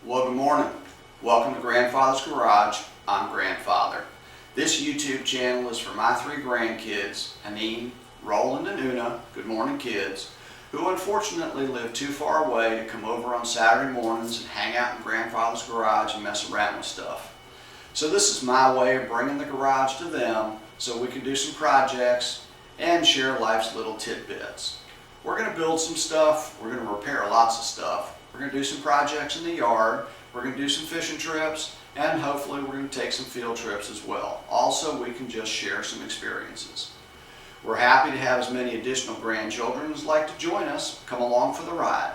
Well, good morning. Welcome to Grandfather's Garage. I'm Grandfather. This YouTube channel is for my three grandkids, Anine, Roland, and Una, good morning kids, who unfortunately live too far away to come over on Saturday mornings and hang out in Grandfather's Garage and mess around with stuff. So this is my way of bringing the garage to them so we can do some projects and share life's little tidbits. We're going to build some stuff, we're going to repair lots of stuff, we're going to do some projects in the yard, we're going to do some fishing trips, and hopefully we're going to take some field trips as well. Also, we can just share some experiences. We're happy to have as many additional grandchildren as like to join us. Come along for the ride.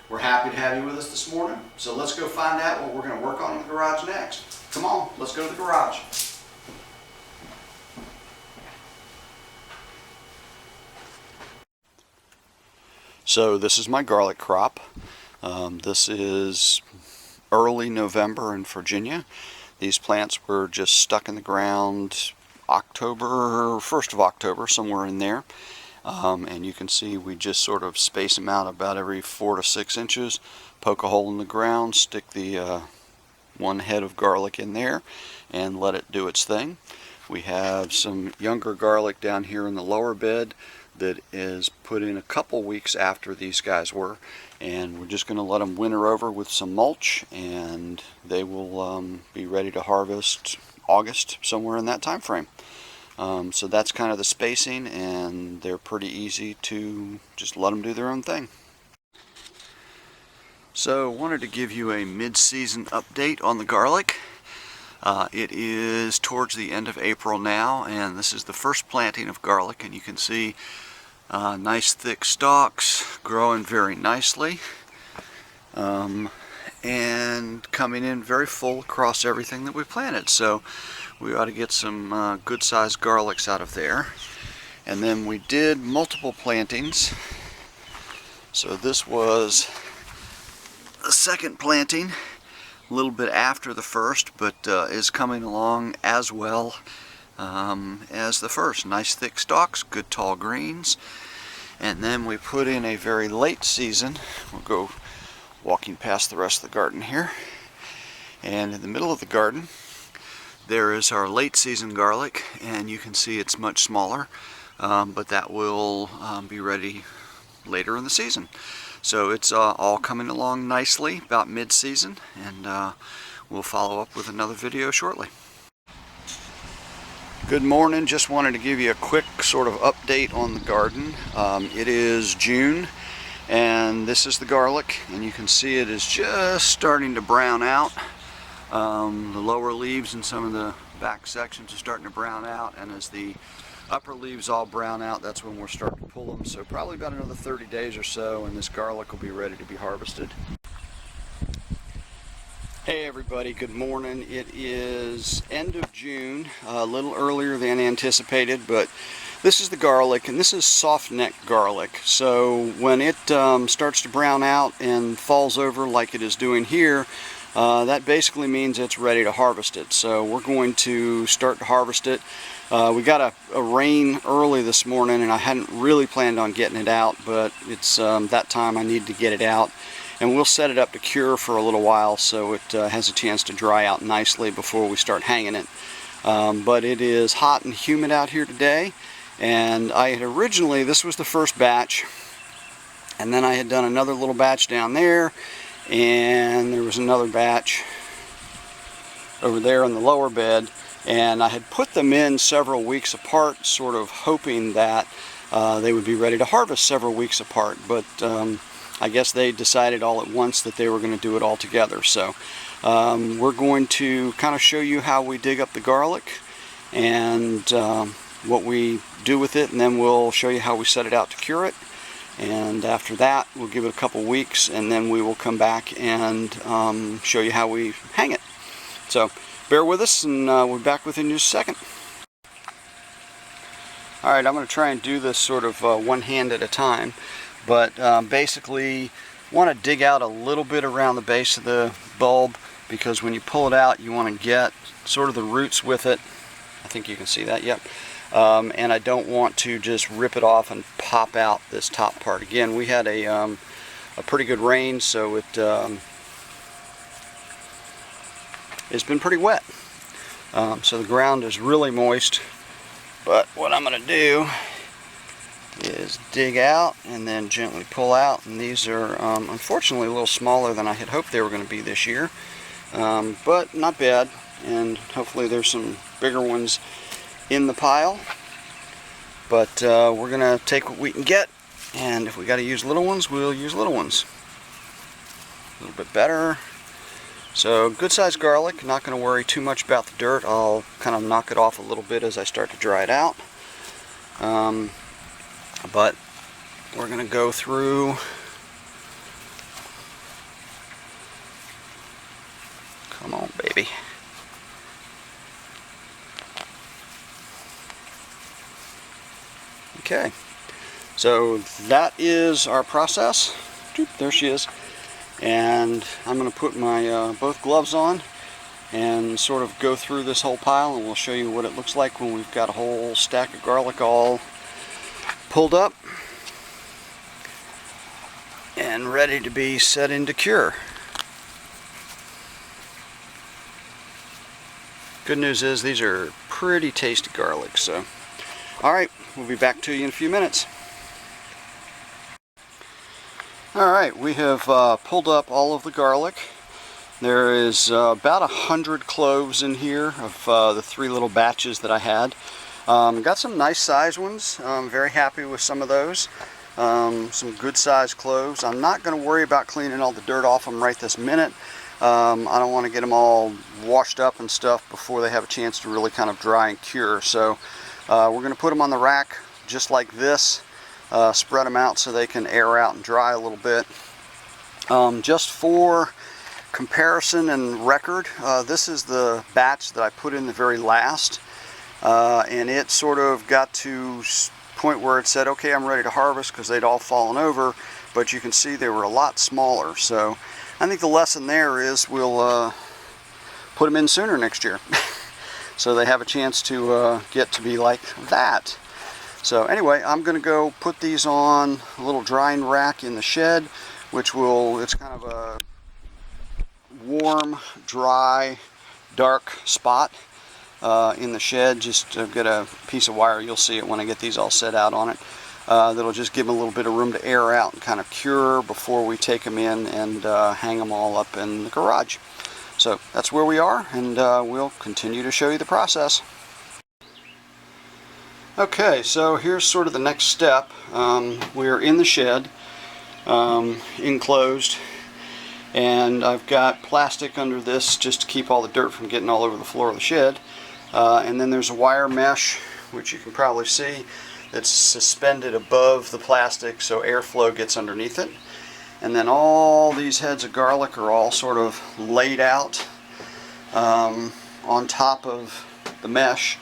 We're happy to have you with us this morning, so let's go find out what we're going to work on in the garage next. Come on, let's go to the garage. So this is my garlic crop. This is early November in Virginia. These plants were just stuck in the ground October, 1st of October, somewhere in there. And you can see we just sort of space them out about every 4 to 6 inches, poke a hole in the ground, stick the one head of garlic in there, and let it do its thing. We have some younger garlic down here in the lower bed that is put in a couple weeks after these guys were, and we're just going to let them winter over with some mulch, and they will be ready to harvest August, somewhere in that time frame. So that's kind of the spacing, and they're pretty easy to just let them do their own thing. So wanted to give you a mid-season update on the garlic. It is towards the end of April now, and this is the first planting of garlic, and you can see nice thick stalks growing very nicely, and coming in very full across everything that we planted. So we ought to get some good sized garlics out of there. And then we did multiple plantings. So this was the second planting, a little bit after the first, but is coming along as well as the first. Nice thick stalks, good tall greens. And then we put in a very late season. We'll go walking past the rest of the garden here. And in the middle of the garden, there is our late season garlic, and you can see it's much smaller, but that will be ready later in the season. So it's all coming along nicely about mid-season, and we'll follow up with another video shortly. Good morning. Just wanted to give you a quick sort of update on the garden. It is June, and this is the garlic, and you can see it is just starting to brown out. The lower leaves and some of the back sections are starting to brown out, and as the upper leaves all brown out, that's when we're starting to pull them. So probably about another 30 days or so, and this garlic will be ready to be harvested. Hey everybody, good morning. It is end of June, a little earlier than anticipated, but this is the garlic, and this is soft neck garlic. So when it starts to brown out and falls over like it is doing here, that basically means it's ready to harvest it. So we're going to start to harvest it. We got a rain early this morning, and I hadn't really planned on getting it out, but it's that time I need to get it out. And we'll set it up to cure for a little while so it has a chance to dry out nicely before we start hanging it. But it is hot and humid out here today, and I had originally, this was the first batch, and then I had done another little batch down there, and there was another batch over there in the lower bed, and I had put them in several weeks apart, sort of hoping that they would be ready to harvest several weeks apart, but I guess they decided all at once that they were going to do it all together. So we're going to kind of show you how we dig up the garlic and what we do with it, and then we'll show you how we set it out to cure it. And after that, we'll give it a couple weeks, and then we will come back and show you how we hang it. So bear with us, and we'll be back within just a second. Alright, I'm going to try and do this sort of one hand at a time, but basically want to dig out a little bit around the base of the bulb, because when you pull it out, you want to get sort of the roots with it. I think you can see that, yep. And I don't want to just rip it off and pop out this top part. Again, we had a pretty good rain, so it it's been pretty wet. So the ground is really moist. But what I'm going to do is dig out and then gently pull out. And these are unfortunately a little smaller than I had hoped they were going to be this year. But not bad. And hopefully there's some bigger ones in the pile. But we're going to take what we can get. And if we got to use little ones, we'll use little ones. A little bit better. So good sized garlic, not going to worry too much about the dirt. I'll kind of knock it off a little bit as I start to dry it out. But we're going to go through come on baby. Okay, so that is our process. There she is. And I'm going to put my both gloves on and sort of go through this whole pile, and we'll show you what it looks like when we've got a whole stack of garlic all pulled up and ready to be set into cure. Good news is these are pretty tasty garlic. So, alright, we'll be back to you in a few minutes. Alright, we have pulled up all of the garlic. There is about 100 cloves in here of the 3 little batches that I had. Got some nice size ones. I'm very happy with some of those. Some good sized cloves. I'm not going to worry about cleaning all the dirt off them right this minute. I don't want to get them all washed up and stuff before they have a chance to really kind of dry and cure. So we're going to put them on the rack just like this. Spread them out so they can air out and dry a little bit. Just for comparison and record, this is the batch that I put in the very last, and it sort of got to a point where it said, okay, I'm ready to harvest, because they'd all fallen over, but you can see they were a lot smaller. So I think the lesson there is we'll put them in sooner next year so they have a chance to get to be like that. So anyway, I'm going to go put these on a little drying rack in the shed, which will, it's kind of a warm, dry, dark spot in the shed. Just I've got a piece of wire, you'll see it when I get these all set out on it. That'll just give them a little bit of room to air out and kind of cure before we take them in and hang them all up in the garage. So that's where we are, and we'll continue to show you the process. Okay, so here's sort of the next step. We're in the shed, enclosed, and I've got plastic under this just to keep all the dirt from getting all over the floor of the shed. And then there's a wire mesh, which you can probably see, that's suspended above the plastic so airflow gets underneath it. And then all these heads of garlic are all sort of laid out on top of the mesh,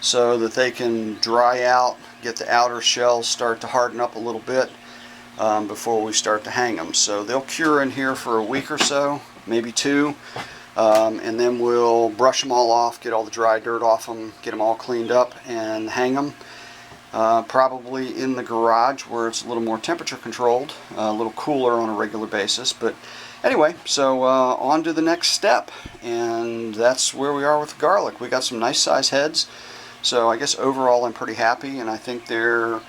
so that they can dry out, get the outer shells start to harden up a little bit before we start to hang them. So they'll cure in here for a week or so, maybe 2, and then we'll brush them all off, get all the dry dirt off them, get them all cleaned up, and hang them. Probably in the garage where it's a little more temperature controlled, a little cooler on a regular basis. But anyway, so on to the next step, and that's where we are with the garlic. We got some nice size heads. So I guess overall I'm pretty happy, and I think they're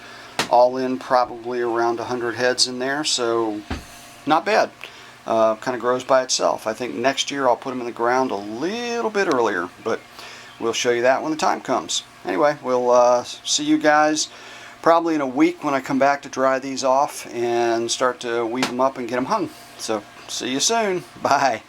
all in probably around 100 heads in there, so not bad. Kind of grows by itself. I think next year I'll put them in the ground a little bit earlier, but we'll show you that when the time comes. Anyway, we'll see you guys probably in a week when I come back to dry these off and start to weave them up and get them hung. So see you soon. Bye.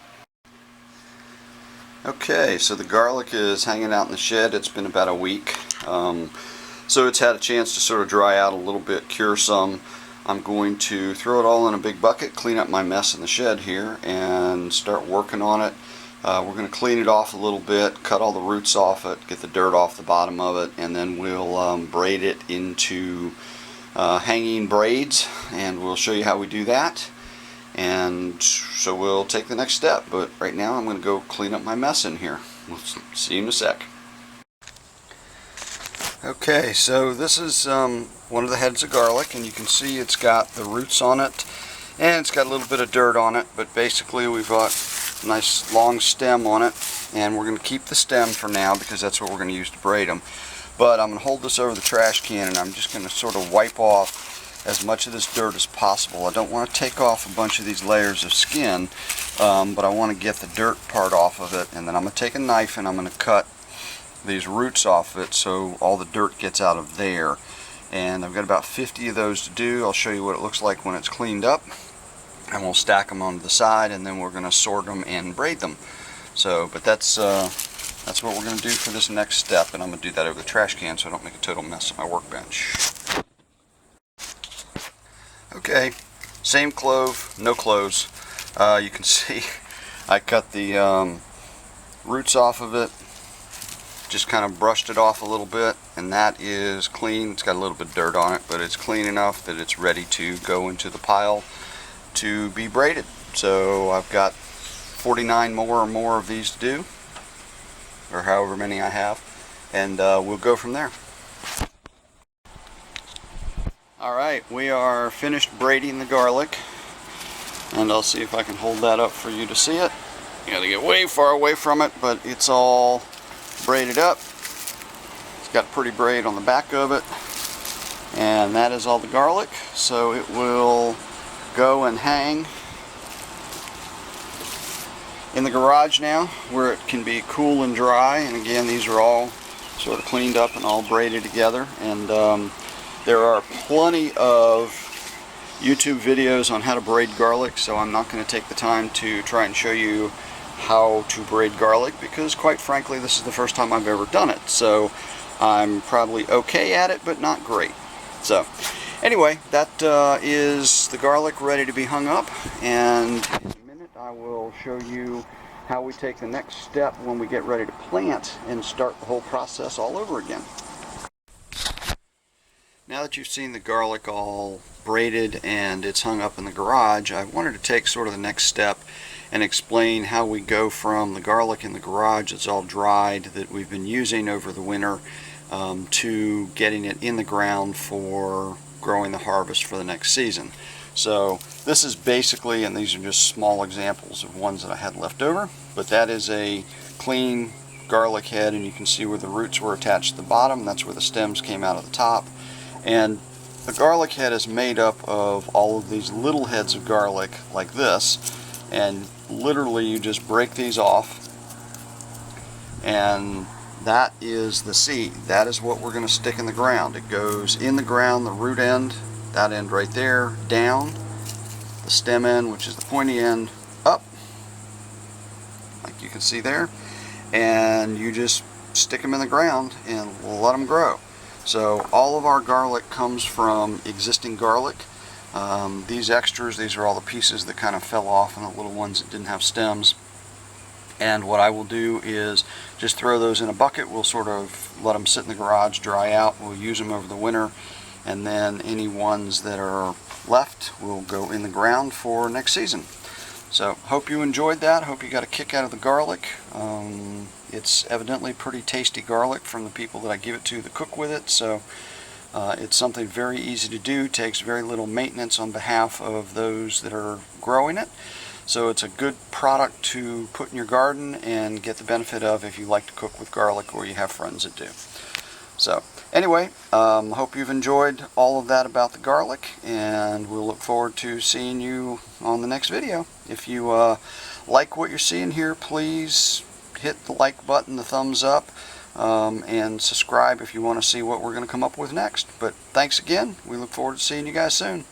Okay, so the garlic is hanging out in the shed. It's been about a week. So it's had a chance to sort of dry out a little bit, cure some. I'm going to throw it all in a big bucket, clean up my mess in the shed here, and start working on it. We're going to clean it off a little bit, cut all the roots off it, get the dirt off the bottom of it, and then we'll braid it into hanging braids, and we'll show you how we do that. And so we'll take the next step, but right now I'm going to go clean up my mess in here. We'll see you in a sec. Okay, so this is one of the heads of garlic, and you can see it's got the roots on it, and it's got a little bit of dirt on it, but basically we've got nice long stem on it, and we're going to keep the stem for now because that's what we're going to use to braid them. But I'm going to hold this over the trash can, and I'm just going to sort of wipe off as much of this dirt as possible. I don't want to take off a bunch of these layers of skin, but I want to get the dirt part off of it, and then I'm going to take a knife and I'm going to cut these roots off of it so all the dirt gets out of there. And I've got about 50 of those to do. I'll show you what it looks like when it's cleaned up, and we'll stack them onto the side, and then we're going to sort them and braid them. So, but that's what we're going to do for this next step, and I'm going to do that over the trash can so I don't make a total mess of my workbench. Okay, same clove, no clothes. You can see I cut the roots off of it, just kind of brushed it off a little bit, and that is clean. It's got a little bit of dirt on it, but it's clean enough that it's ready to go into the pile to be braided. So I've got 49 more of these to do, or however many I have, and we'll go from there. Alright, we are finished braiding the garlic, and I'll see if I can hold that up for you to see it. You gotta get way far away from it, but it's all braided up. It's got pretty braid on the back of it, and that is all the garlic. So it will go and hang in the garage now, where it can be cool and dry. And again, these are all sort of cleaned up and all braided together, and there are plenty of YouTube videos on how to braid garlic, so I'm not going to take the time to try and show you how to braid garlic, because quite frankly this is the first time I've ever done it, so I'm probably okay at it but not great. So anyway, that is the garlic ready to be hung up, and in a minute I will show you how we take the next step when we get ready to plant and start the whole process all over again. Now that you've seen the garlic all braided and it's hung up in the garage, I wanted to take sort of the next step and explain how we go from the garlic in the garage that's all dried that we've been using over the winter to getting it in the ground for growing the harvest for the next season. So this is basically, and these are just small examples of ones that I had left over, but that is a clean garlic head, and you can see where the roots were attached to the bottom. That's where the stems came out of the top. And the garlic head is made up of all of these little heads of garlic like this, and literally you just break these off, and that is the seed. That is what we're going to stick in the ground. It goes in the ground, the root end, that end right there, down, the stem end, which is the pointy end, up, like you can see there, and you just stick them in the ground and let them grow. So all of our garlic comes from existing garlic. These extras, these are all the pieces that kind of fell off and the little ones that didn't have stems. And what I will do is just throw those in a bucket. We'll sort of let them sit in the garage, dry out. We'll use them over the winter, and then any ones that are left will go in the ground for next season. So hope you enjoyed that. Hope you got a kick out of the garlic. It's evidently pretty tasty garlic from the people that I give it to that cook with it, so it's something very easy to do, takes very little maintenance on behalf of those that are growing it. So it's a good product to put in your garden and get the benefit of if you like to cook with garlic or you have friends that do. So anyway, hope you've enjoyed all of that about the garlic, and we'll look forward to seeing you on the next video. If you like what you're seeing here, please hit the like button, the thumbs up, and subscribe if you want to see what we're going to come up with next. But thanks again. We look forward to seeing you guys soon.